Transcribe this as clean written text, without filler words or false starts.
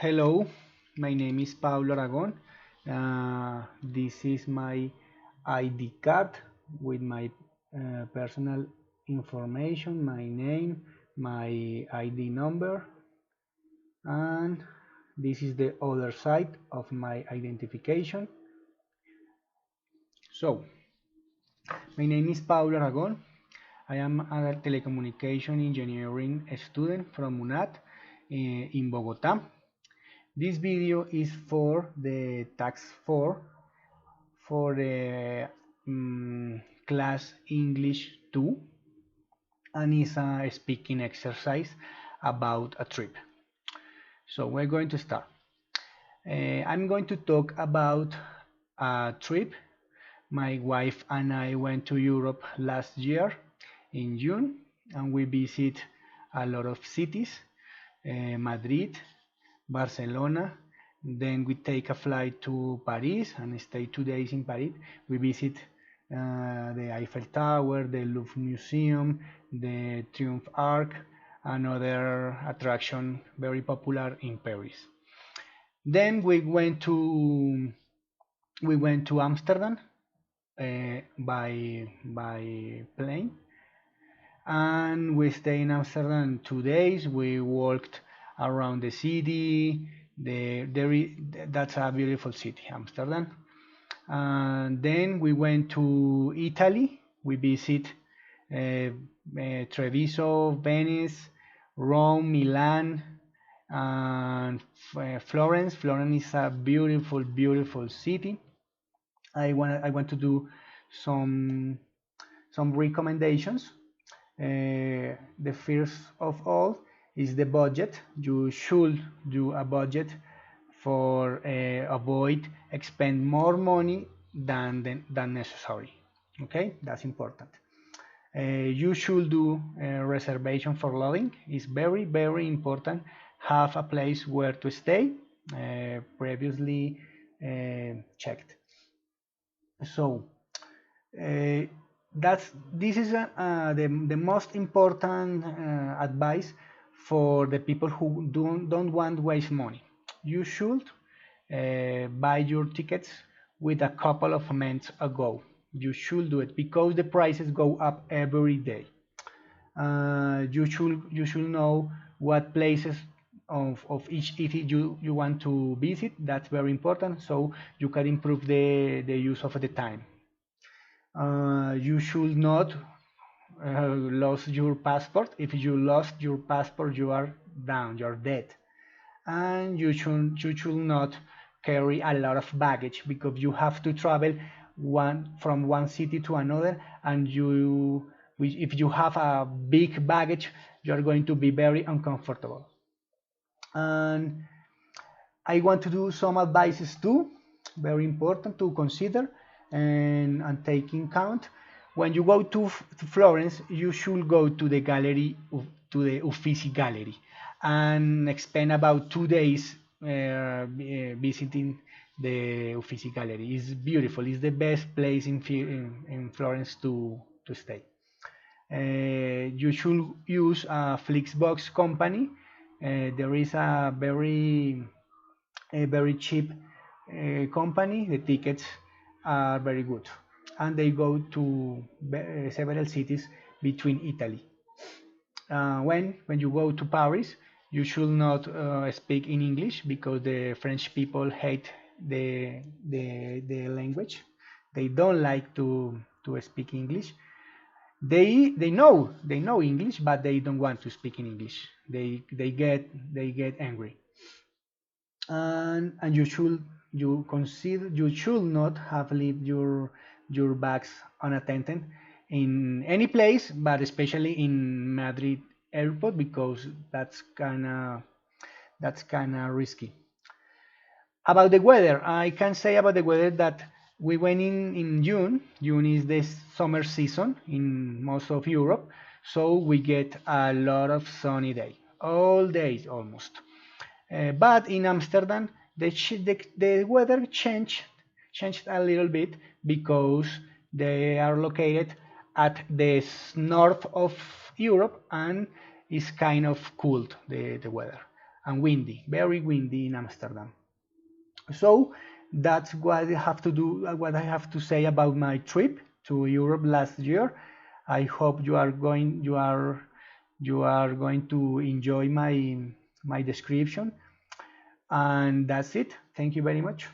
Hello, my name is Pablo Aragon. This is my ID card with my personal information, my name, my ID number, and this is the other side of my identification. So, my name is Pablo Aragon. I am a telecommunication engineering student from UNAD in Bogotá. This video is for the tax 4 for the class English 2, and is a speaking exercise about a trip. So we're going to start. I'm going to talk about a trip. My wife and I went to Europe last year in June, and we visit a lot of cities, Madrid, Barcelona. Then we take a flight to Paris and stay 2 days in Paris. We visit the Eiffel Tower, the Louvre Museum, the Triumph Arch, another attraction very popular in Paris. Then we went to Amsterdam by plane, and we stayed in Amsterdam 2 days. We walked around the city. That's a beautiful city, Amsterdam. And then we went to Italy. We visit Treviso, Venice, Rome, Milan, and Florence. Florence is a beautiful, beautiful city. I want to do some recommendations. The first of all is the budget. You should do a budget for avoid expend more money than necessary. Okay, that's important. You should do a reservation for lodging. It's very, very important. Have a place where to stay, previously checked. So this is the most important advice for the people who don't want to waste money. You should buy your tickets with a couple of months ago. You should do it because the prices go up every day. You should know what places of each city you want to visit. That's very important, so you can improve the use of the time. You should not lose your passport. If you lost your passport, you are down, you're dead. And you should not carry a lot of baggage, because you have to travel from one city to another, and if you have a big baggage, you're going to be very uncomfortable. And I want to do some advices too, very important to consider and take in count. When you go to Florence, you should go to the gallery, to the Uffizi Gallery, and spend about 2 days visiting the Uffizi Gallery. It's beautiful. It's the best place in Florence to stay. You should use a Flixbox company. There is a very cheap company. The tickets are very good, and they go to several cities between Italy. When you go to Paris, you should not speak in English, because the French people hate the language. They don't like to speak English. They know English, but they don't want to speak in English. They get angry. And you should not have left your bags unattended in any place, but especially in Madrid airport, because that's kinda risky. About the weather, I can say about the weather that we went in June. June is the summer season in most of Europe, so we get a lot of sunny days, all days almost. But in Amsterdam, the weather changed a little bit, because they are located at the north of Europe, and it's kind of cool, the weather. and windy, very windy in Amsterdam. So that's what I have to do, what I have to say about my trip to Europe last year. I hope you are going to enjoy my description. And that's it. Thank you very much.